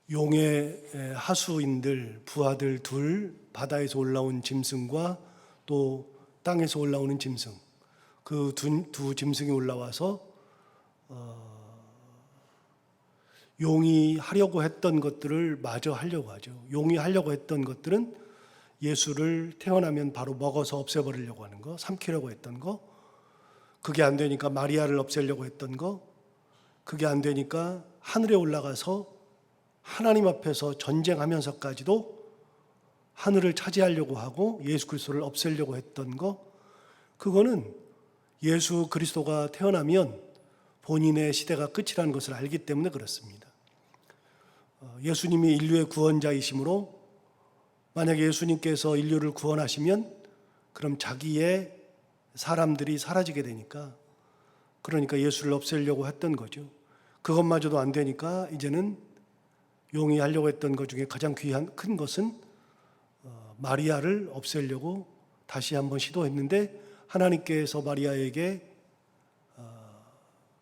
용의 하수인들, 부하들 둘, 바다에서 올라온 짐승과 또 땅에서 올라오는 짐승, 그 두 짐승이 올라와서 용이 하려고 했던 것들을 마저 하려고 하죠. 용이 하려고 했던 것들은 예수를 태어나면 바로 먹어서 없애버리려고 하는 거, 삼키려고 했던 거, 그게 안 되니까 마리아를 없애려고 했던 거, 그게 안 되니까 하늘에 올라가서 하나님 앞에서 전쟁하면서까지도 하늘을 차지하려고 하고 예수 그리스도를 없애려고 했던 거, 그거는 예수 그리스도가 태어나면 본인의 시대가 끝이라는 것을 알기 때문에 그렇습니다. 예수님이 인류의 구원자이시므로 만약에 예수님께서 인류를 구원하시면 그럼 자기의 사람들이 사라지게 되니까, 그러니까 예수를 없애려고 했던 거죠. 그것마저도 안 되니까 이제는 용이 하려고 했던 것 중에 가장 큰 것은 마리아를 없애려고 다시 한번 시도했는데, 하나님께서 마리아에게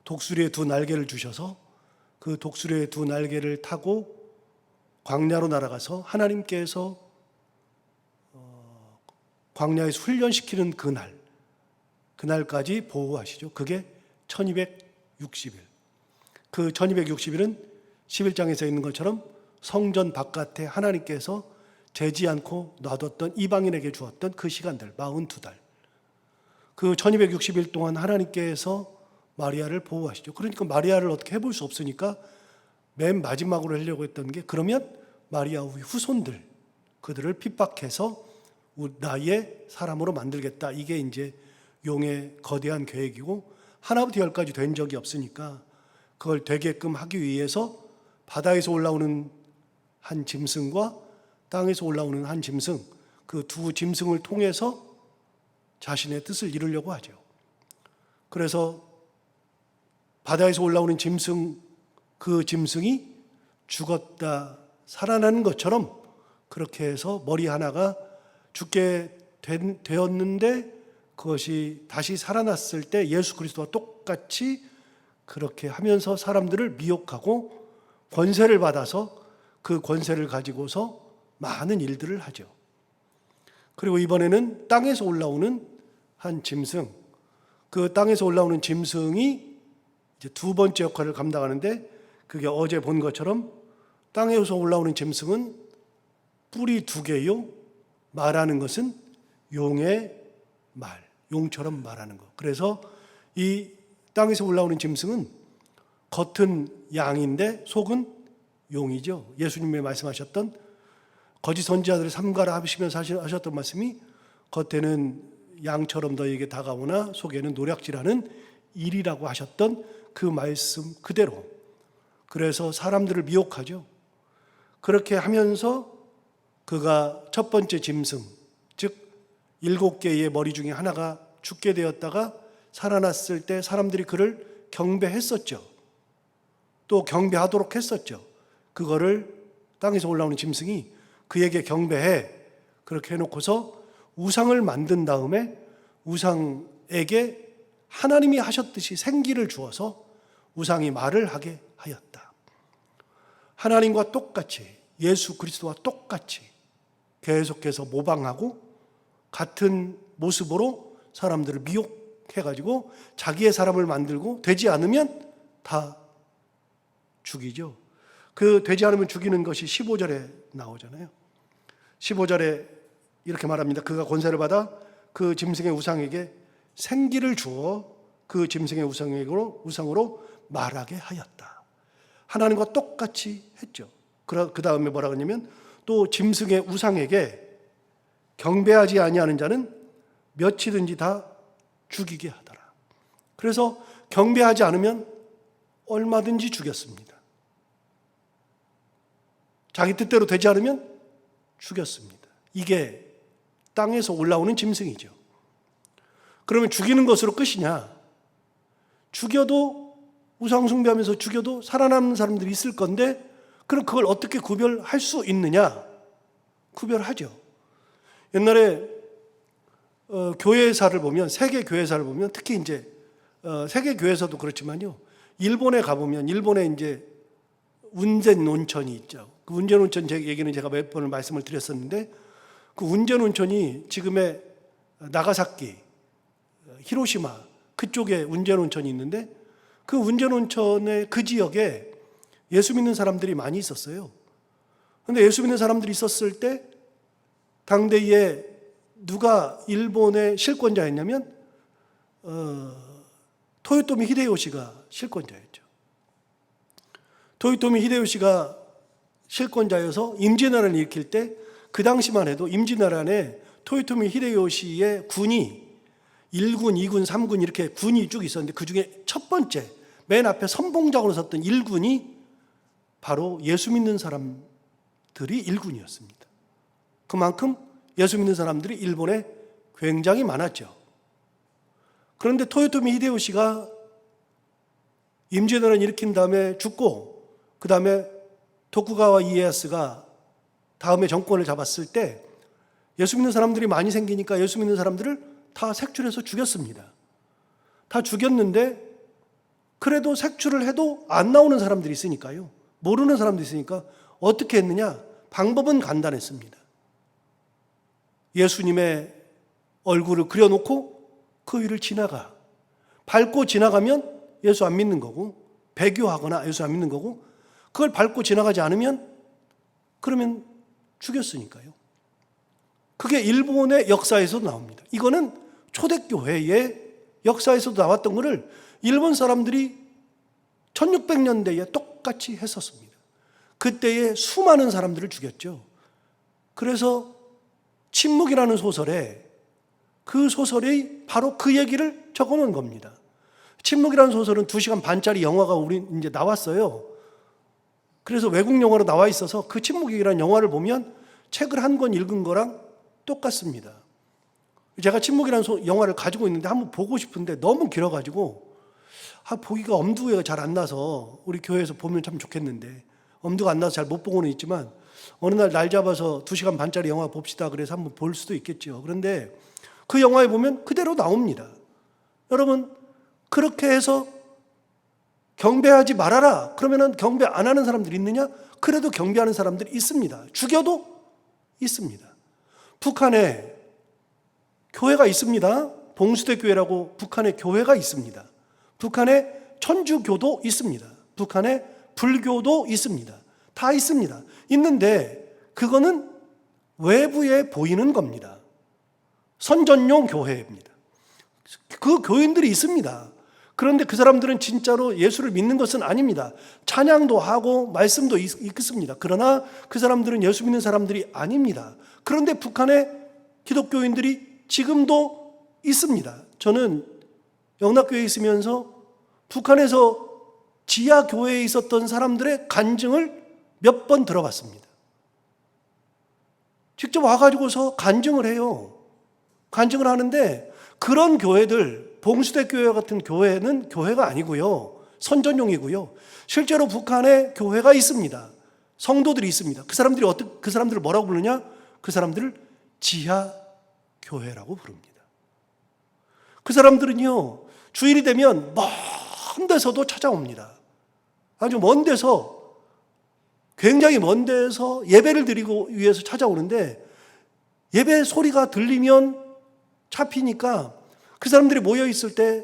독수리의 두 날개를 주셔서 그 독수리의 두 날개를 타고 광야로 날아가서 하나님께서 광야에서 훈련시키는 그날까지 보호하시죠. 그게 1260일. 그 1260일은 11장에서 있는 것처럼 성전 바깥에 하나님께서 재지 않고 놔뒀던 이방인에게 주었던 그 시간들, 42달. 그 1260일 동안 하나님께서 마리아를 보호하시죠. 그러니까 마리아를 어떻게 해볼 수 없으니까 맨 마지막으로 하려고 했던 게, 그러면 마리아 후손들, 그들을 핍박해서 나의 사람으로 만들겠다. 이게 이제 용의 거대한 계획이고, 하나부터 열까지 된 적이 없으니까 그걸 되게끔 하기 위해서 바다에서 올라오는 한 짐승과 땅에서 올라오는 한 짐승, 그 두 짐승을 통해서 자신의 뜻을 이루려고 하죠. 그래서 바다에서 올라오는 짐승, 그 짐승이 죽었다 살아나는 것처럼 그렇게 해서 머리 하나가 죽게 되었는데 그것이 다시 살아났을 때 예수 그리스도와 똑같이 그렇게 하면서 사람들을 미혹하고 권세를 받아서 그 권세를 가지고서 많은 일들을 하죠. 그리고 이번에는 땅에서 올라오는 한 짐승, 그 땅에서 올라오는 짐승이 이제 두 번째 역할을 감당하는데, 그게 어제 본 것처럼 땅에서 올라오는 짐승은 뿔이 두 개요, 말하는 것은 용의 말, 용처럼 말하는 것. 그래서 이 땅에서 올라오는 짐승은 겉은 양인데 속은 용이죠. 예수님이 말씀하셨던 거짓 선지자들을 삼가라 하시면서 하셨던 말씀이, 겉에는 양처럼 너에게 다가오나 속에는 노략질하는 일이라고 하셨던 그 말씀 그대로, 그래서 사람들을 미혹하죠. 그렇게 하면서 그가 첫 번째 짐승, 즉 7개의 머리 중에 하나가 죽게 되었다가 살아났을 때 사람들이 그를 경배했었죠. 또 경배하도록 했었죠. 그거를 땅에서 올라오는 짐승이 그에게 경배해, 그렇게 해놓고서 우상을 만든 다음에 우상에게 하나님이 하셨듯이 생기를 주어서 우상이 말을 하게 하였다. 하나님과 똑같이, 예수 그리스도와 똑같이 계속해서 모방하고 같은 모습으로 사람들을 미혹해가지고 자기의 사람을 만들고, 되지 않으면 다 죽이죠. 그 되지 않으면 죽이는 것이 15절에 나오잖아요. 15절에 이렇게 말합니다. 그가 권세를 받아 그 짐승의 우상에게 생기를 주어 그 짐승의 우상으로 말하게 하였다. 하나님과 똑같이 했죠. 그 다음에 뭐라 그러냐면, 또 짐승의 우상에게 경배하지 아니하는 자는 몇이든지 다 죽이게 하더라. 그래서 경배하지 않으면 얼마든지 죽였습니다. 자기 뜻대로 되지 않으면 죽였습니다. 이게 땅에서 올라오는 짐승이죠. 그러면 죽이는 것으로 끝이냐? 죽여도, 우상 숭배하면서 죽여도 살아남는 사람들이 있을 건데, 그럼 그걸 어떻게 구별할 수 있느냐? 구별하죠. 옛날에 교회사를 보면, 세계 교회사를 보면, 특히 이제 세계 교회사도 그렇지만요, 일본에 가보면, 일본에 이제 운전 온천이 있죠. 그 운전 온천 얘기는 제가 몇 번을 말씀을 드렸었는데, 그 운전 온천이 지금의 나가사키, 히로시마 그쪽에 운전 온천이 있는데, 그 운전 온천의 그 지역에 예수 믿는 사람들이 많이 있었어요. 그런데 예수 믿는 사람들이 있었을 때 당대에 누가 일본의 실권자였냐면 토요토미 히데요시가 실권자였죠. 토요토미 히데요시가 실권자여서 임진왜란을 일으킬 때 그 당시만 해도 임진왜란에 토요토미 히데요시의 군이 1군, 2군, 3군 이렇게 군이 쭉 있었는데, 그 중에 첫 번째 맨 앞에 선봉장으로 섰던 1군이 바로 예수 믿는 사람들이 1군이었습니다. 그만큼 예수 믿는 사람들이 일본에 굉장히 많았죠. 그런데 토요토미 히데요시가 임진왜란을 일으킨 다음에 죽고, 그 다음에 도쿠가와 이에야스가 다음에 정권을 잡았을 때 예수 믿는 사람들이 많이 생기니까 예수 믿는 사람들을 다 색출해서 죽였습니다. 다 죽였는데 그래도 색출을 해도 안 나오는 사람들이 있으니까요. 모르는 사람들이 있으니까 어떻게 했느냐? 방법은 간단했습니다. 예수님의 얼굴을 그려놓고 그 위를 지나가. 밟고 지나가면 예수 안 믿는 거고, 배교하거나 예수 안 믿는 거고, 그걸 밟고 지나가지 않으면 그러면 죽였으니까요. 그게 일본의 역사에서도 나옵니다. 이거는 초대교회의 역사에서도 나왔던 것을 일본 사람들이 1600년대에 똑같이 했었습니다. 그때에 수많은 사람들을 죽였죠. 그래서 침묵이라는 소설에, 그 소설이 바로 그 얘기를 적어놓은 겁니다. 침묵이라는 소설은 2시간 반짜리 영화가 우리 이제 나왔어요. 그래서 외국 영화로 나와 있어서 그 침묵이라는 영화를 보면 책을 한 권 읽은 거랑 똑같습니다. 제가 침묵이라는 영화를 가지고 있는데 한번 보고 싶은데 너무 길어가지고 보기가 엄두가 잘 안 나서 우리 교회에서 보면 참 좋겠는데 엄두가 안 나서 잘 못 보고는 있지만 어느 날 잡아서 2시간 반짜리 영화 봅시다 그래서 한번 볼 수도 있겠죠. 그런데 그 영화에 보면 그대로 나옵니다. 여러분, 그렇게 해서 경배하지 말아라. 그러면은 경배 안 하는 사람들이 있느냐? 그래도 경배하는 사람들이 있습니다. 죽여도 있습니다. 북한에 교회가 있습니다. 봉수대 교회라고 북한에 교회가 있습니다. 북한에 천주교도 있습니다. 북한에 불교도 있습니다. 다 있습니다. 있는데 그거는 외부에 보이는 겁니다. 선전용 교회입니다. 그 교인들이 있습니다. 그런데 그 사람들은 진짜로 예수를 믿는 것은 아닙니다. 찬양도 하고 말씀도 읽습니다. 그러나 그 사람들은 예수 믿는 사람들이 아닙니다. 그런데 북한의 기독교인들이 지금도 있습니다. 저는 영락교회에 있으면서 북한에서 지하교회에 있었던 사람들의 간증을 몇 번 들어봤습니다. 직접 와가지고서 간증을 해요. 간증을 하는데 그런 교회들, 봉수대 교회 같은 교회는 교회가 아니고요. 선전용이고요. 실제로 북한에 교회가 있습니다. 성도들이 있습니다. 그 사람들을 뭐라고 부르냐? 그 사람들을 지하교회라고 부릅니다. 그 사람들은요, 주일이 되면 먼 데서도 찾아옵니다. 아주 먼 데서, 굉장히 먼 데서 예배를 드리고 위해서 찾아오는데 예배 소리가 들리면 잡히니까 그 사람들이 모여 있을 때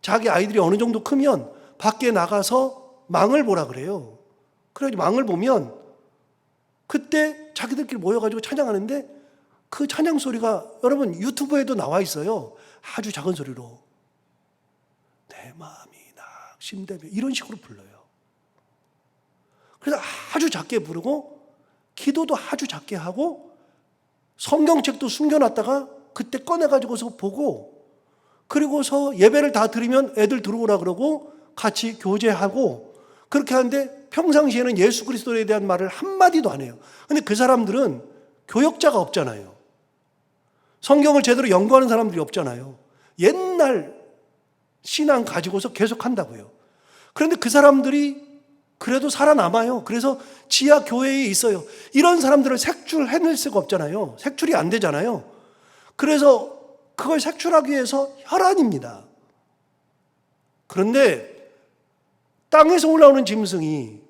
자기 아이들이 어느 정도 크면 밖에 나가서 망을 보라 그래요. 그래가지고 망을 보면 그때 자기들끼리 모여가지고 찬양하는데 그 찬양 소리가 여러분 유튜브에도 나와 있어요. 아주 작은 소리로 내 마음이 낙심되며 이런 식으로 불러요. 그래서 아주 작게 부르고 기도도 아주 작게 하고 성경책도 숨겨놨다가 그때 꺼내가지고서 보고 그리고서 예배를 다 드리면 애들 들어오라 그러고 같이 교제하고 그렇게 하는데 평상시에는 예수 그리스도에 대한 말을 한마디도 안 해요. 근데 그 사람들은 교역자가 없잖아요. 성경을 제대로 연구하는 사람들이 없잖아요. 옛날 신앙 가지고서 계속 한다고요. 그런데 그 사람들이 그래도 살아남아요. 그래서 지하 교회에 있어요. 이런 사람들을 색출해낼 수가 없잖아요. 색출이 안 되잖아요. 그래서 그걸 색출하기 위해서 혈안입니다. 그런데 땅에서 올라오는 짐승이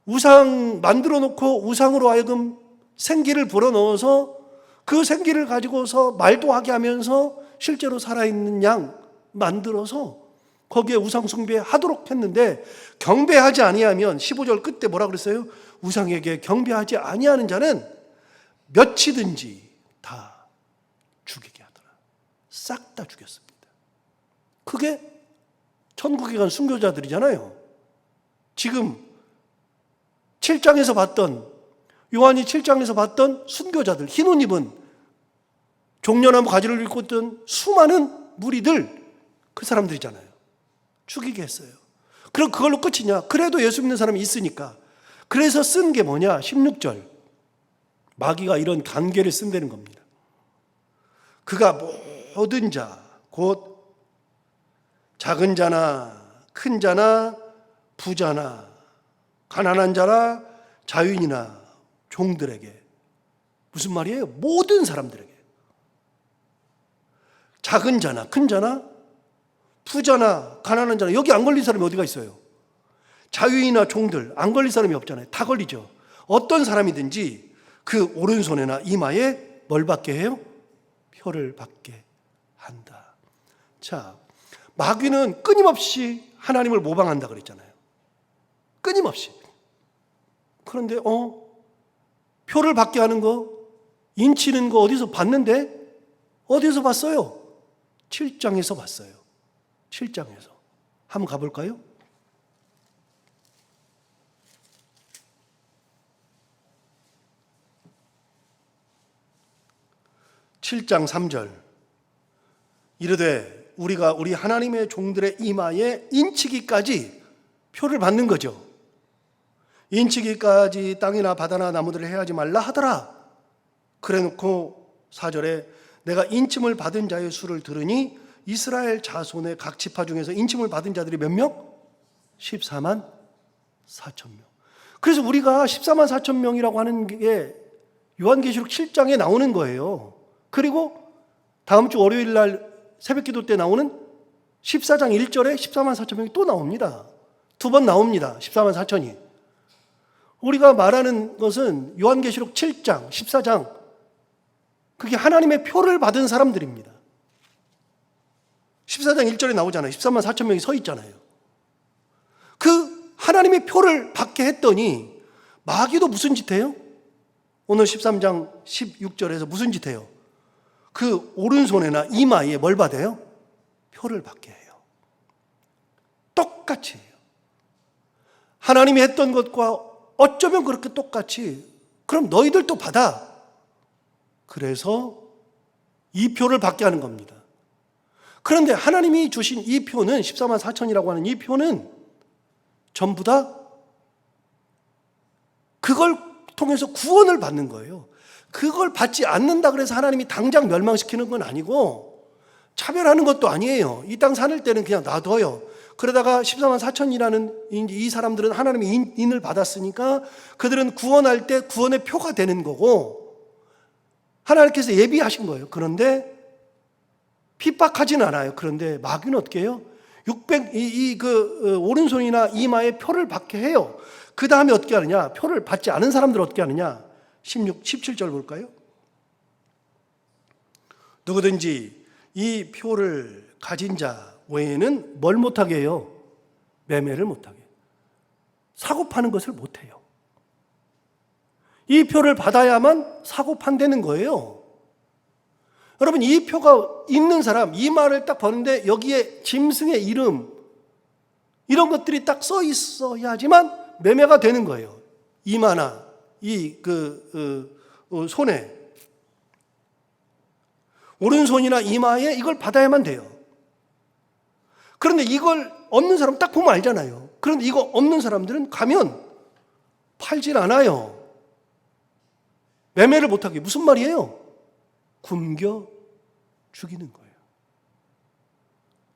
우상 만들어 놓고 우상으로 하여금 생기를 불어넣어서 그 생기를 가지고서 말도 하게 하면서 실제로 살아있는 양 만들어서 거기에 우상 숭배하도록 했는데, 경배하지 아니하면 15절 끝에 뭐라 그랬어요? 우상에게 경배하지 아니하는 자는 몇이든지 다 죽이게 하더라. 싹 다 죽였습니다. 그게 천국에 간 순교자들이잖아요. 지금 7장에서 봤던, 요한이 7장에서 봤던 순교자들, 흰 옷 입은 종려나무 가지를 입고 있던 수많은 무리들, 그 사람들이잖아요. 죽이게 했어요. 그럼 그걸로 끝이냐? 그래도 예수 믿는 사람이 있으니까. 그래서 쓴 게 뭐냐? 16절. 마귀가 이런 단계를 쓴다는 겁니다. 그가 모든 자, 곧 작은 자나 큰 자나 부자나 가난한 자나 자유인이나 종들에게, 무슨 말이에요? 모든 사람들에게, 작은 자나 큰 자나 부자나 가난한 자나, 여기 안 걸린 사람이 어디가 있어요? 자유인이나 종들, 안 걸린 사람이 없잖아요. 다 걸리죠. 어떤 사람이든지 그 오른손에나 이마에 뭘 받게 해요? 표를 받게 한다. 자, 마귀는 끊임없이 하나님을 모방한다 그랬잖아요. 끊임없이. 그런데 표를 받게 하는 거, 인치는 거 어디서 봤는데? 어디서 봤어요? 7장에서 봤어요. 7장에서. 한번 가볼까요? (7장 3절) 이르되 우리가 우리 하나님의 종들의 이마에 인치기까지 표를 받는 거죠. 인치기까지 땅이나 바다나 나무들을 해하지 말라 하더라. 그래놓고 4절에 내가 인침을 받은 자의 수를 들으니 이스라엘 자손의 각 지파 중에서 인침을 받은 자들이 몇 명? 14만 4천 명. 그래서 우리가 14만 4천 명이라고 하는 게 요한계시록 7장에 나오는 거예요. 그리고 다음 주 월요일 날 새벽 기도 때 나오는 14장 1절에 14만 4천 명이 또 나옵니다. 두 번 나옵니다. 14만 4천이. 우리가 말하는 것은 요한계시록 7장, 14장, 그게 하나님의 표를 받은 사람들입니다. 14장 1절에 나오잖아요. 14만 4천 명이 서 있잖아요. 그 하나님의 표를 받게 했더니 마귀도 무슨 짓 해요? 오늘 13장 16절에서 무슨 짓 해요? 그 오른손에나 이마에 뭘 받아요? 표를 받게 해요. 똑같이 해요. 하나님이 했던 것과 어쩌면 그렇게 똑같이, 그럼 너희들도 받아. 그래서 이 표를 받게 하는 겁니다. 그런데 하나님이 주신 이 표는, 14만 4천이라고 하는 이 표는 전부 다 그걸 통해서 구원을 받는 거예요. 그걸 받지 않는다 그래서 하나님이 당장 멸망시키는 건 아니고 차별하는 것도 아니에요. 이 땅 사는 때는 그냥 놔둬요. 그러다가 14만 4천이라는 이 사람들은 하나님의 인을 받았으니까 그들은 구원할 때 구원의 표가 되는 거고 하나님께서 예비하신 거예요. 그런데 핍박하진 않아요. 그런데 마귀는 어떻게 해요? 오른손이나 이마에 표를 받게 해요. 그 다음에 어떻게 하느냐? 표를 받지 않은 사람들은 어떻게 하느냐? 17절 볼까요? 누구든지 이 표를 가진 자 외에는 뭘 못하게 해요? 매매를 못하게. 사고 파는 것을 못해요. 이 표를 받아야만 사고 판다는 거예요. 여러분, 이 표가 있는 사람, 이 말을 딱 보는데 여기에 짐승의 이름, 이런 것들이 딱 써 있어야지만 매매가 되는 거예요. 이마나 손에, 오른손이나 이마에 이걸 받아야만 돼요. 그런데 이걸 없는 사람 딱 보면 알잖아요. 그런데 이거 없는 사람들은 가면 팔질 않아요. 매매를 못하게. 무슨 말이에요? 굶겨 죽이는 거예요.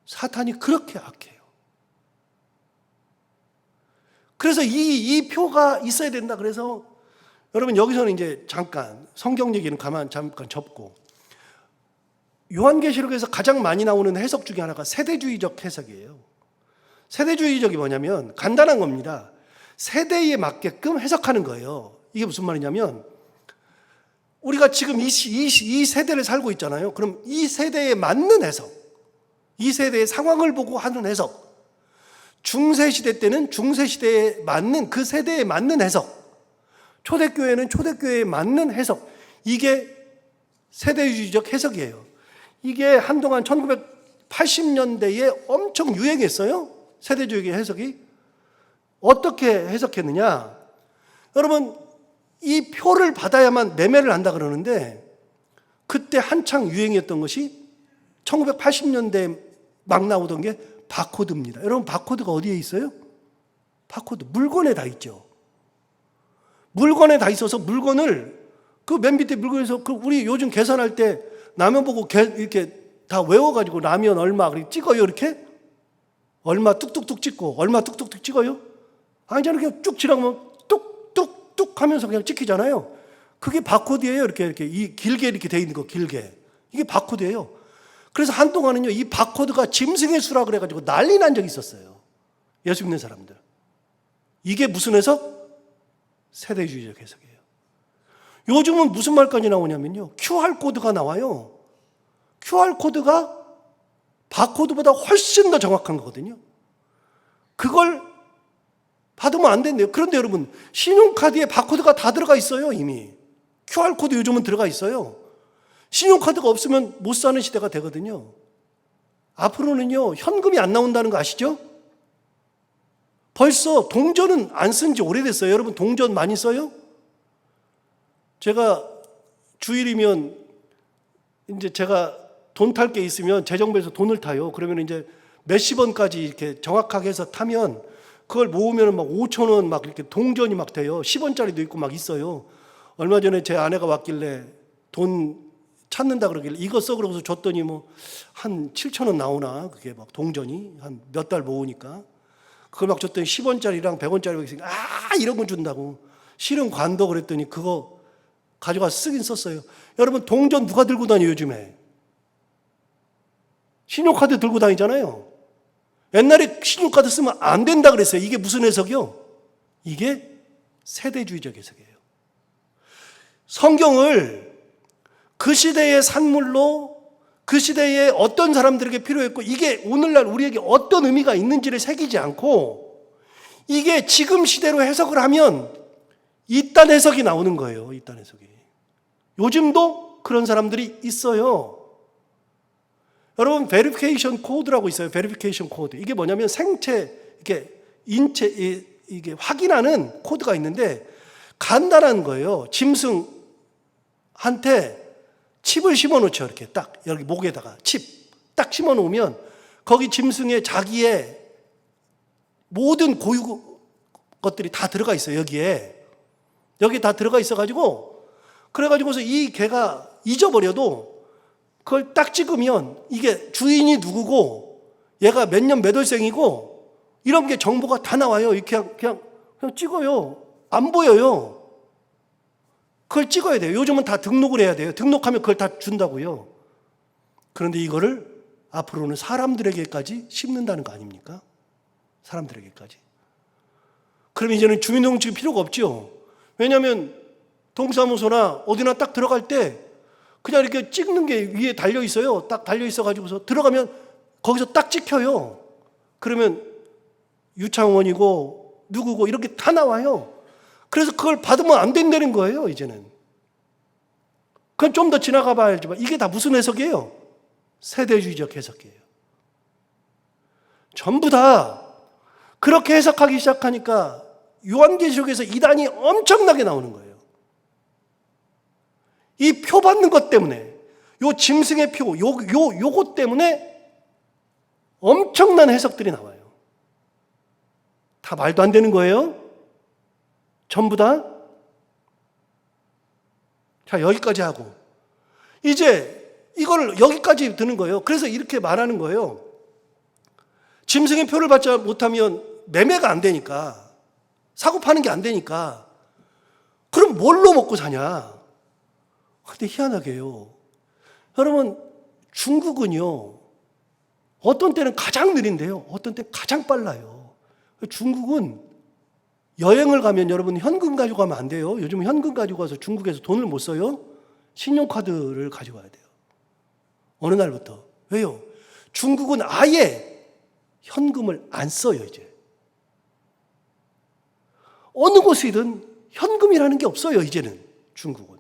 사탄이 그렇게 악해요. 그래서 이 표가 있어야 된다. 그래서 여러분, 여기서는 이제 잠깐 성경 얘기는 잠깐 접고, 요한계시록에서 가장 많이 나오는 해석 중에 하나가 세대주의적 해석이에요. 세대주의적이 뭐냐면 간단한 겁니다. 세대에 맞게끔 해석하는 거예요. 이게 무슨 말이냐면 우리가 지금 이 세대를 살고 있잖아요. 그럼 이 세대에 맞는 해석, 이 세대의 상황을 보고 하는 해석, 중세시대 때는 중세시대에 맞는 그 세대에 맞는 해석, 초대교회는 초대교회에 맞는 해석, 이게 세대주의적 해석이에요. 이게 한동안 1980년대에 엄청 유행했어요. 세대주의 해석이. 어떻게 해석했느냐? 여러분, 이 표를 받아야만 매매를 한다 그러는데 그때 한창 유행이었던 것이 1980년대에 막 나오던 게 바코드입니다. 여러분, 바코드가 어디에 있어요? 바코드, 물건에 다 있죠. 물건에 다 있어서 물건을 그 맨 밑에 물건에서 우리 요즘 계산할 때 라면 보고 이렇게 다 외워가지고 라면 얼마 그렇게 찍어요. 이렇게 얼마 뚝뚝뚝 찍고 얼마 뚝뚝뚝 찍어요. 아니잖아요. 그냥 쭉 지나가면 뚝뚝뚝 하면서 그냥 찍히잖아요. 그게 바코드예요. 이렇게 이 길게 이렇게 돼 있는 거, 길게. 이게 바코드예요. 그래서 한동안은요, 이 바코드가 짐승의 수라 그래가지고 난리 난 적이 있었어요. 예수 믿는 사람들. 이게 무슨 해석? 세대주의적 해석이에요. 요즘은 무슨 말까지 나오냐면요, QR코드가 나와요. QR코드가 바코드보다 훨씬 더 정확한 거거든요. 그걸 받으면 안 된대요. 그런데 여러분, 신용카드에 바코드가 다 들어가 있어요. 이미 QR코드 요즘은 들어가 있어요. 신용카드가 없으면 못 사는 시대가 되거든요. 앞으로는요, 현금이 안 나온다는 거 아시죠? 벌써 동전은 안 쓴 지 오래됐어요. 여러분, 동전 많이 써요? 제가 주일이면 이제 제가 돈 탈 게 있으면 재정부에서 돈을 타요. 그러면 이제 몇십 원까지 이렇게 정확하게 해서 타면 그걸 모으면 막 5천 원 막 이렇게 동전이 막 돼요. 10원짜리도 있고 막 있어요. 얼마 전에 제 아내가 왔길래 돈 찾는다 그러길래 이거 써 그러고서 줬더니 뭐 한 7천 원 나오나 그게 막 동전이 한 몇 달 모으니까 그걸 막 줬더니 10원짜리랑 100원짜리가 있으니까 이런 거 준다고. 실은 관도 그랬더니 그거 가져가서 쓰긴 썼어요. 여러분, 동전 누가 들고 다녀요 요즘에? 신용카드 들고 다니잖아요. 옛날에 신용카드 쓰면 안 된다 그랬어요. 이게 무슨 해석이요? 이게 세대주의적 해석이에요. 성경을 그 시대의 산물로 그 시대에 어떤 사람들에게 필요했고 이게 오늘날 우리에게 어떤 의미가 있는지를 새기지 않고 이게 지금 시대로 해석을 하면 이딴 해석이 나오는 거예요. 이딴 해석이. 요즘도 그런 사람들이 있어요. 여러분, 베리피케이션 코드라고 있어요. 베리피케이션 코드. 이게 뭐냐면 생체, 인체, 이게 확인하는 코드가 있는데 간단한 거예요. 짐승한테 칩을 심어 놓죠. 이렇게 딱 여기 목에다가 칩 딱 심어 놓으면 거기 짐승의 자기의 모든 고유 것들이 다 들어가 있어요. 여기에 다 들어가 있어가지고 그래가지고서 이 개가 잊어버려도 그걸 딱 찍으면 이게 주인이 누구고 얘가 몇 년 몇 월생이고 이런 게 정보가 다 나와요. 그냥 찍어요. 안 보여요. 그걸 찍어야 돼요. 요즘은 다 등록을 해야 돼요. 등록하면 그걸 다 준다고요. 그런데 이거를 앞으로는 사람들에게까지 심는다는 거 아닙니까? 사람들에게까지. 그럼 이제는 주민등록증이 필요가 없죠. 왜냐하면 동사무소나 어디나 딱 들어갈 때 그냥 이렇게 찍는 게 위에 달려 있어요. 딱 달려 있어가지고서 들어가면 거기서 딱 찍혀요. 그러면 유창원이고 누구고 이렇게 다 나와요. 그래서 그걸 받으면 안 된다는 거예요. 이제는. 그건 좀 더 지나가 봐야지만 이게 다 무슨 해석이에요? 세대주의적 해석이에요. 전부 다 그렇게 해석하기 시작하니까 요한계시록에서 이단이 엄청나게 나오는 거예요. 이 표 받는 것 때문에, 요 짐승의 표, 요것 때문에 엄청난 해석들이 나와요. 다 말도 안 되는 거예요. 전부 다. 자, 여기까지 하고. 이제 이걸 여기까지 드는 거예요. 그래서 이렇게 말하는 거예요. 짐승의 표를 받지 못하면 매매가 안 되니까, 사고 파는 게 안 되니까, 그럼 뭘로 먹고 사냐? 근데 희한하게요. 여러분, 중국은요, 어떤 때는 가장 느린데요. 어떤 때는 가장 빨라요. 중국은 여행을 가면 여러분 현금 가지고 가면 안 돼요. 요즘 현금 가지고 가서 중국에서 돈을 못 써요. 신용카드를 가지고 가야 돼요. 어느 날부터. 왜요? 중국은 아예 현금을 안 써요, 이제. 어느 곳이든 현금이라는 게 없어요, 이제는 중국은.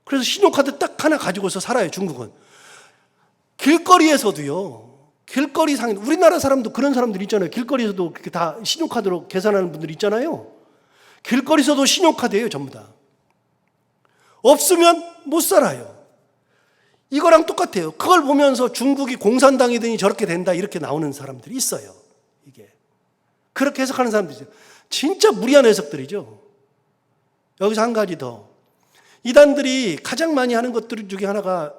그래서 신용카드 딱 하나 가지고서 살아요, 중국은. 길거리에서도요. 길거리 상인, 우리나라 사람도 그런 사람들 있잖아요. 길거리에서도 그렇게 다 신용카드로 계산하는 분들 있잖아요. 길거리에서도 신용카드예요, 전부 다. 없으면 못 살아요. 이거랑 똑같아요. 그걸 보면서 중국이 공산당이더니 저렇게 된다 이렇게 나오는 사람들이 있어요. 이게 그렇게 해석하는 사람들이 있어요. 진짜 무리한 해석들이죠. 여기서 한 가지 더. 이단들이 가장 많이 하는 것들 중에 하나가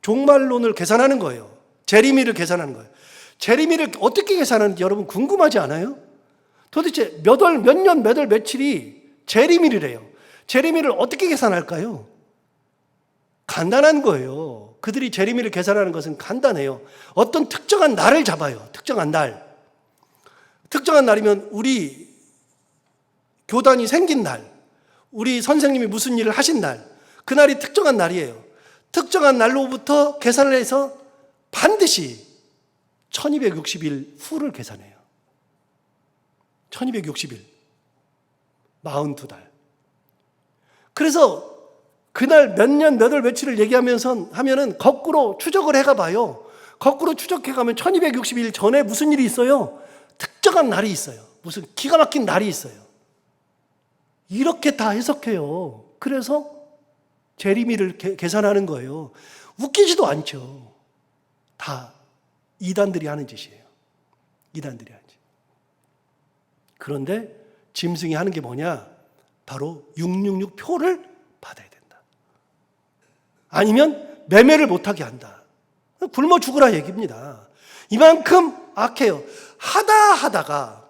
종말론을 계산하는 거예요. 재림일을 계산하는 거예요. 재림일을 어떻게 계산하는지 여러분 궁금하지 않아요? 도대체 몇 월, 몇 년, 몇 월, 며칠이 재림일이래요. 재림일을 어떻게 계산할까요? 간단한 거예요. 그들이 재림일을 계산하는 것은 간단해요. 어떤 특정한 날을 잡아요. 특정한 날. 특정한 날이면 우리 교단이 생긴 날, 우리 선생님이 무슨 일을 하신 날, 그날이 특정한 날이에요. 특정한 날로부터 계산을 해서 반드시 1260일 후를 계산해요. 1260일. 42달. 그래서 그날 몇 년, 몇 월, 며칠을 하면은 거꾸로 추적을 해가 봐요. 거꾸로 추적해 가면 1260일 전에 무슨 일이 있어요? 특정한 날이 있어요. 무슨 기가 막힌 날이 있어요. 이렇게 다 해석해요. 그래서 재림일을 계산하는 거예요. 웃기지도 않죠. 다 이단들이 하는 짓이에요. 이단들이 하는 짓. 그런데 짐승이 하는 게 뭐냐? 바로 666 표를 받아야 된다. 아니면 매매를 못하게 한다. 굶어 죽으라 얘기입니다. 이만큼 악해요. 하다가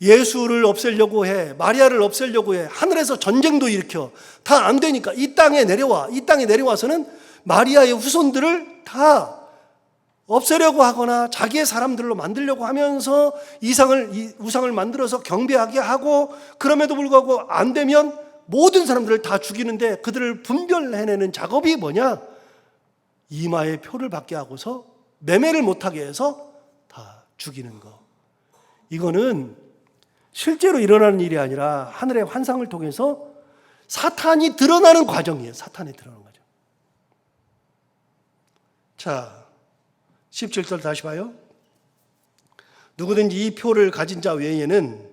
예수를 없애려고 해, 마리아를 없애려고 해, 하늘에서 전쟁도 일으켜. 다 안 되니까 이 땅에 내려와. 이 땅에 내려와서는 마리아의 후손들을 다 없애려고 하거나 자기의 사람들로 만들려고 하면서 우상을 만들어서 경배하게 하고, 그럼에도 불구하고 안 되면 모든 사람들을 다 죽이는데 그들을 분별해내는 작업이 뭐냐? 이마에 표를 받게 하고서 매매를 못하게 해서 다 죽이는 거. 이거는 실제로 일어나는 일이 아니라 하늘의 환상을 통해서 사탄이 드러나는 과정이에요. 사탄이 드러나는 과정. 자, 17절 다시 봐요. 누구든지 이 표를 가진 자 외에는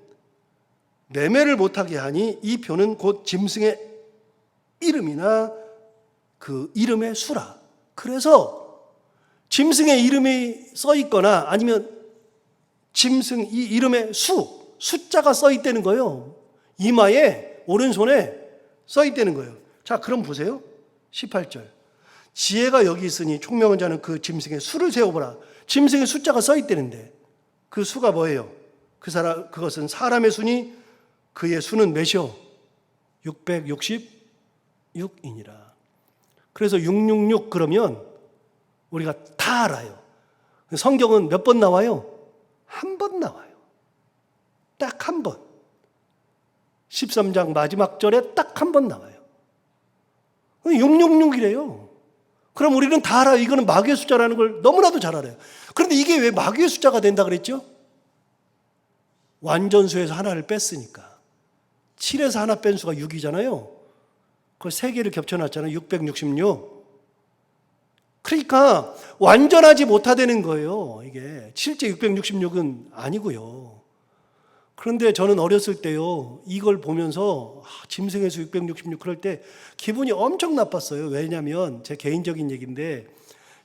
매매를 못하게 하니 이 표는 곧 짐승의 이름이나 그 이름의 수라. 그래서 짐승의 이름이 써 있거나 아니면 짐승 이 이름의 숫자가 써 있다는 거예요. 이마에 오른손에 써 있다는 거예요. 자, 그럼 보세요. 18절. 지혜가 여기 있으니 총명한 자는 그 짐승의 수를 세어보라. 짐승의 숫자가 써 있다는데 그 수가 뭐예요? 그것은 사람의 수니 그의 수는 몇이요? 666이니라. 그래서 666 그러면 우리가 다 알아요. 성경은 몇 번 나와요? 한 번 나와요. 딱 한 번. 13장 마지막 절에 딱 한 번 나와요. 666이래요. 그럼 우리는 다 알아요. 이거는 마귀의 숫자라는 걸 너무나도 잘 알아요. 그런데 이게 왜 마귀의 숫자가 된다 그랬죠? 완전수에서 하나를 뺐으니까. 7에서 하나 뺀 수가 6이잖아요. 그 3개를 겹쳐놨잖아요. 666. 그러니까 완전하지 못하다는 거예요. 이게 실제 666은 아니고요. 그런데 저는 어렸을 때요, 이걸 보면서 짐승의 수 666 그럴 때 기분이 엄청 나빴어요. 왜냐하면 제 개인적인 얘기인데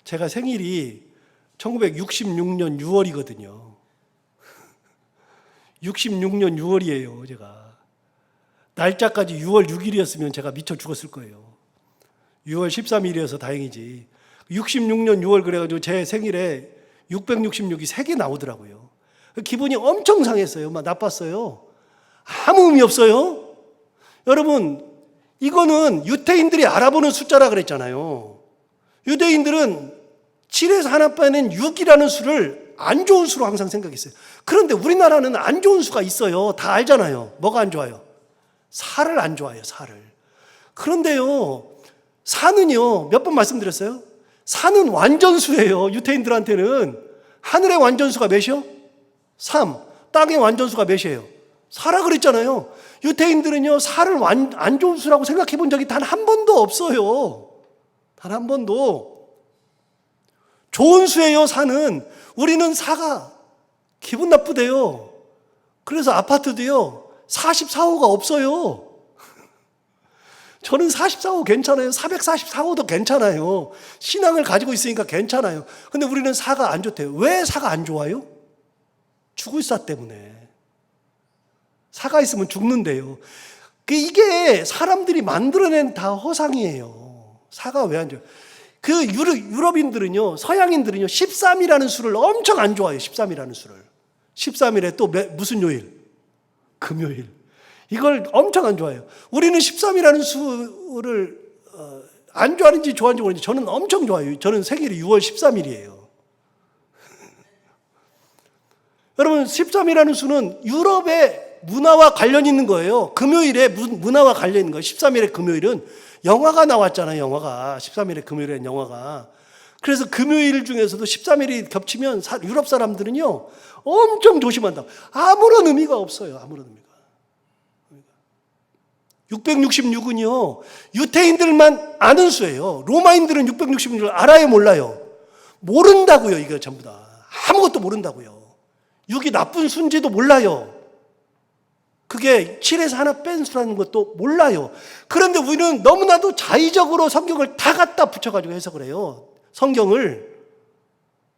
제가 생일이 1966년 6월이거든요. 66년 6월이에요, 제가. 날짜까지 6월 6일이었으면 제가 미쳐 죽었을 거예요. 6월 13일이어서 다행이지. 66년 6월 그래가지고 제 생일에 666이 3개 나오더라고요. 기분이 엄청 상했어요. 막 나빴어요. 아무 의미 없어요. 여러분, 이거는 유대인들이 알아보는 숫자라 그랬잖아요. 유대인들은 7에서 하나 빼는 6이라는 수를 안 좋은 수로 항상 생각했어요. 그런데 우리나라는 안 좋은 수가 있어요. 다 알잖아요. 뭐가 안 좋아요? 살을 안 좋아해요, 살을. 그런데요, 산은요, 몇 번 말씀드렸어요? 산은 완전수예요. 유태인들한테는. 하늘의 완전수가 몇이요? 3. 땅의 완전수가 몇이에요? 4라 그랬잖아요. 유태인들은요, 살을 안 좋은 수라고 생각해 본 적이 단 한 번도 없어요. 단 한 번도. 좋은 수예요, 사는. 우리는 사가 기분 나쁘대요. 그래서 아파트도요, 44호가 없어요. 저는 44호 괜찮아요. 444호도 괜찮아요. 신앙을 가지고 있으니까 괜찮아요. 근데 우리는 사가 안 좋대요. 왜 사가 안 좋아요? 죽을 사 때문에. 사가 있으면 죽는데요. 이게 사람들이 만들어낸 다 허상이에요. 사가 왜 안 좋아요? 그 유럽인들은요, 서양인들은요, 13이라는 수를 엄청 안 좋아해요. 13이라는 수를. 13일에 또 무슨 요일? 금요일. 이걸 엄청 안 좋아해요. 우리는 13이라는 수를 안 좋아하는지 좋아하는지 모르는데 저는 엄청 좋아해요. 저는 생일이 6월 13일이에요. 여러분, 13이라는 수는 유럽의 문화와 관련 있는 거예요. 금요일에 문화와 관련 있는 거예요. 13일의 금요일은 영화가 나왔잖아요. 영화가. 13일의 금요일엔 영화가. 그래서 금요일 중에서도 13일이 겹치면 유럽 사람들은요, 엄청 조심한다. 아무런 의미가 없어요. 아무런 의미가. 666은요, 유태인들만 아는 수예요. 로마인들은 666을 알아요, 몰라요? 모른다고요, 이거 전부 다. 아무것도 모른다고요. 6이 나쁜 수인지도 몰라요. 그게 7에서 하나 뺀 수라는 것도 몰라요. 그런데 우리는 너무나도 자의적으로 성경을 다 갖다 붙여가지고 해석을 해요. 성경을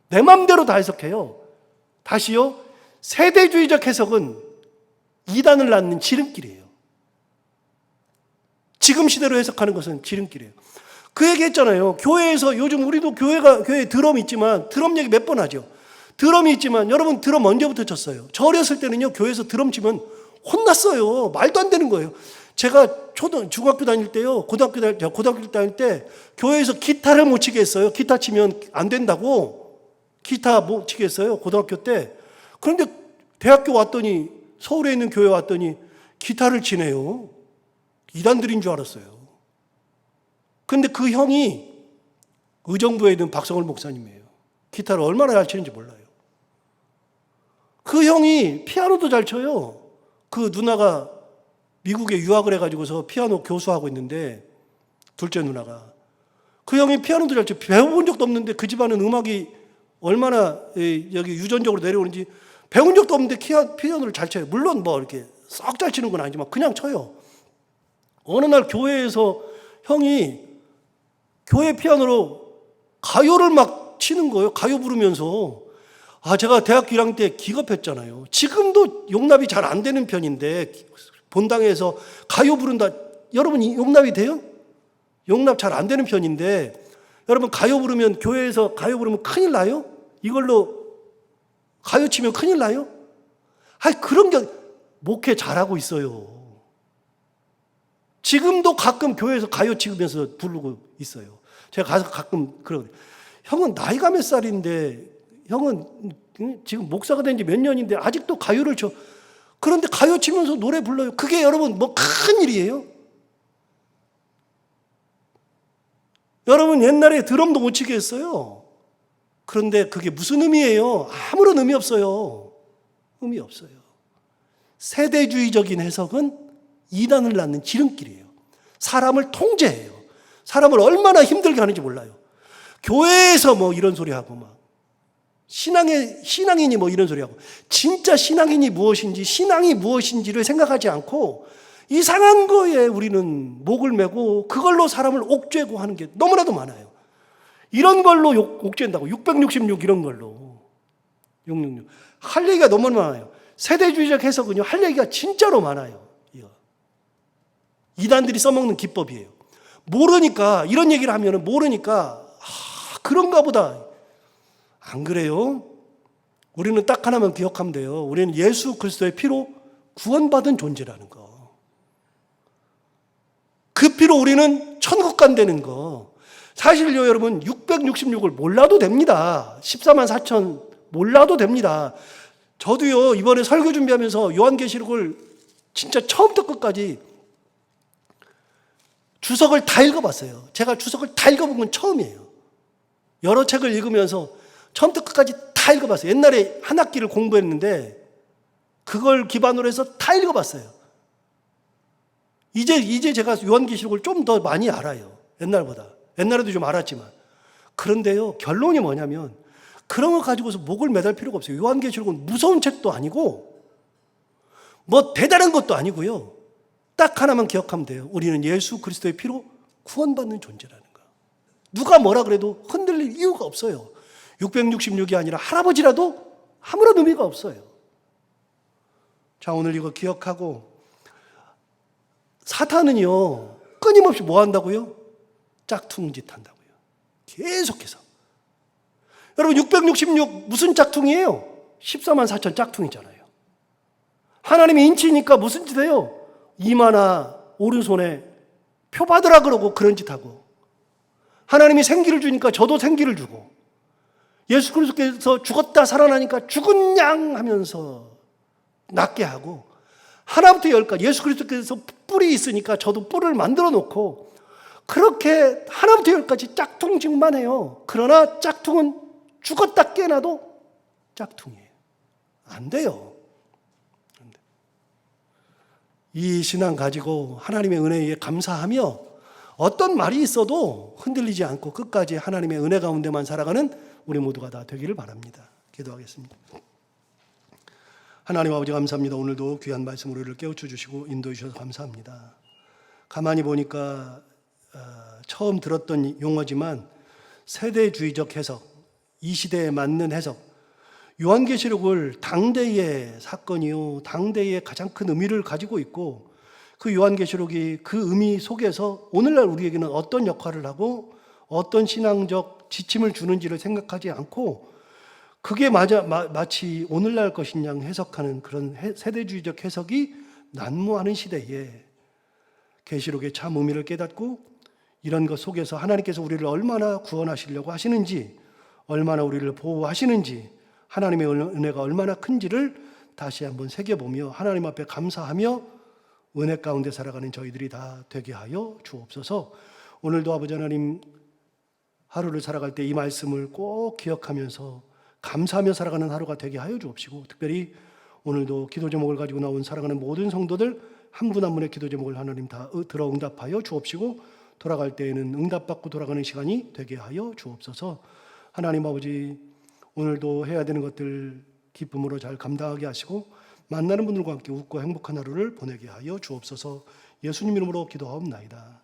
내 마음대로 다 해석해요. 다시요, 세대주의적 해석은 이단을 낳는 지름길이에요. 지금 시대로 해석하는 것은 지름길이에요. 그 얘기 했잖아요. 교회에서 요즘 우리도 교회에 드럼 있지만, 드럼 얘기 몇 번 하죠. 드럼이 있지만, 여러분 드럼 언제부터 쳤어요? 저 어렸을 때는요, 교회에서 드럼 치면 혼났어요. 말도 안 되는 거예요. 제가 중학교 다닐 때요, 고등학교 다닐 때 교회에서 기타를 못 치게 했어요. 기타 치면 안 된다고. 기타 못 치게 했어요, 고등학교 때. 그런데 대학교 왔더니, 서울에 있는 교회 왔더니 기타를 치네요. 이단들인 줄 알았어요. 근데 그 형이 의정부에 있는 박성월 목사님이에요. 기타를 얼마나 잘 치는지 몰라요. 그 형이 피아노도 잘 쳐요. 그 누나가 미국에 유학을 해가지고서 피아노 교수하고 있는데, 둘째 누나가. 그 형이 피아노도 잘 쳐. 배워본 적도 없는데 그 집안은 음악이 얼마나 여기 유전적으로 내려오는지 배운 적도 없는데 피아노를 잘 쳐요. 물론 뭐 이렇게 썩 잘 치는 건 아니지만 그냥 쳐요. 어느 날 교회에서 형이 교회 피아노로 가요를 막 치는 거예요. 가요 부르면서. 제가 대학교 1학년 때 기겁했잖아요. 지금도 용납이 잘 안 되는 편인데, 본당에서 가요 부른다. 여러분, 용납이 돼요? 용납 잘 안 되는 편인데, 여러분, 가요 부르면, 교회에서 가요 부르면 큰일 나요? 이걸로 가요 치면 큰일 나요? 그런 게 목회 잘하고 있어요. 지금도 가끔 교회에서 가요 치면서 부르고 있어요. 제가 가서 가끔 그러거든요. 형은 나이가 몇 살인데, 형은 지금 목사가 된 지 몇 년인데 아직도 가요를 쳐. 그런데 가요 치면서 노래 불러요. 그게 여러분 뭐 큰 일이에요? 여러분 옛날에 드럼도 못 치게 했어요. 그런데 그게 무슨 의미예요? 아무런 의미 없어요. 의미 없어요. 세대주의적인 해석은 이단을 낳는 지름길이에요. 사람을 통제해요. 사람을 얼마나 힘들게 하는지 몰라요. 교회에서 뭐 이런 소리 하고 막 신앙인이 뭐 이런 소리 하고, 진짜 신앙인이 무엇인지, 신앙이 무엇인지를 생각하지 않고 이상한 거에 우리는 목을 메고 그걸로 사람을 옥죄고 하는 게 너무나도 많아요. 이런 걸로 옥죄한다고. 666 이런 걸로. 666. 할 얘기가 너무 많아요. 세대주의적 해석은요, 할 얘기가 진짜로 많아요. 이단들이 써먹는 기법이에요. 모르니까, 이런 얘기를 하면 모르니까, 그런가 보다. 안 그래요? 우리는 딱 하나만 기억하면 돼요. 우리는 예수 그리스도의 피로 구원받은 존재라는 거. 그 피로 우리는 천국 간다는 거. 사실요, 여러분, 666을 몰라도 됩니다. 14만 4천 몰라도 됩니다. 저도요, 이번에 설교 준비하면서 요한계시록을 진짜 처음부터 끝까지 주석을 다 읽어봤어요. 제가 주석을 다 읽어본 건 처음이에요. 여러 책을 읽으면서 처음부터 끝까지 다 읽어봤어요. 옛날에 한 학기를 공부했는데 그걸 기반으로 해서 다 읽어봤어요. 이제 제가 요한계시록을 좀 더 많이 알아요. 옛날보다. 옛날에도 좀 알았지만. 그런데요, 결론이 뭐냐면 그런 거 가지고서 목을 매달 필요가 없어요. 요한계시록은 무서운 책도 아니고 뭐 대단한 것도 아니고요. 딱 하나만 기억하면 돼요. 우리는 예수 그리스도의 피로 구원받는 존재라는 거. 누가 뭐라 그래도 흔들릴 이유가 없어요. 666이 아니라 할아버지라도 아무런 의미가 없어요. 자, 오늘 이거 기억하고, 사탄은요 끊임없이 뭐 한다고요? 짝퉁짓 한다고요. 계속해서. 여러분, 666 무슨 짝퉁이에요? 14만 4천 짝퉁이잖아요. 하나님이 인치니까 무슨 짓 해요? 이마나 오른손에 표 받으라 그러고 그런 짓 하고, 하나님이 생기를 주니까 저도 생기를 주고, 예수 그리스도께서 죽었다 살아나니까 죽은 양 하면서 낫게 하고, 하나부터 열까지 예수 그리스도께서 뿔이 있으니까 저도 뿔을 만들어 놓고, 그렇게 하나부터 열까지 짝퉁짓만 해요. 그러나 짝퉁은 죽었다 깨어나도 짝퉁이에요. 안 돼요. 이 신앙 가지고 하나님의 은혜에 감사하며 어떤 말이 있어도 흔들리지 않고 끝까지 하나님의 은혜 가운데만 살아가는 우리 모두가 다 되기를 바랍니다. 기도하겠습니다. 하나님 아버지, 감사합니다. 오늘도 귀한 말씀으로 우리를 깨우쳐 주시고 인도해 주셔서 감사합니다. 가만히 보니까 처음 들었던 용어지만 세대주의적 해석, 이 시대에 맞는 해석, 요한계시록을 당대의 사건이요, 당대의 가장 큰 의미를 가지고 있고, 그 요한계시록이 그 의미 속에서 오늘날 우리에게는 어떤 역할을 하고 어떤 신앙적 지침을 주는지를 생각하지 않고, 그게 마치 오늘날 것인 양 해석하는 그런 세대주의적 해석이 난무하는 시대에 계시록의 참 의미를 깨닫고, 이런 것 속에서 하나님께서 우리를 얼마나 구원하시려고 하시는지, 얼마나 우리를 보호하시는지, 하나님의 은혜가 얼마나 큰지를 다시 한번 새겨보며 하나님 앞에 감사하며 은혜 가운데 살아가는 저희들이 다 되게 하여 주옵소서. 오늘도 아버지 하나님, 하루를 살아갈 때 이 말씀을 꼭 기억하면서 감사하며 살아가는 하루가 되게 하여 주옵시고, 특별히 오늘도 기도 제목을 가지고 나온 살아가는 모든 성도들 한 분 한 분의 기도 제목을 하나님 다 들어 응답하여 주옵시고, 돌아갈 때에는 응답받고 돌아가는 시간이 되게 하여 주옵소서. 하나님 아버지, 오늘도 해야 되는 것들 기쁨으로 잘 감당하게 하시고 만나는 분들과 함께 웃고 행복한 하루를 보내게 하여 주옵소서. 예수님 이름으로 기도하옵나이다.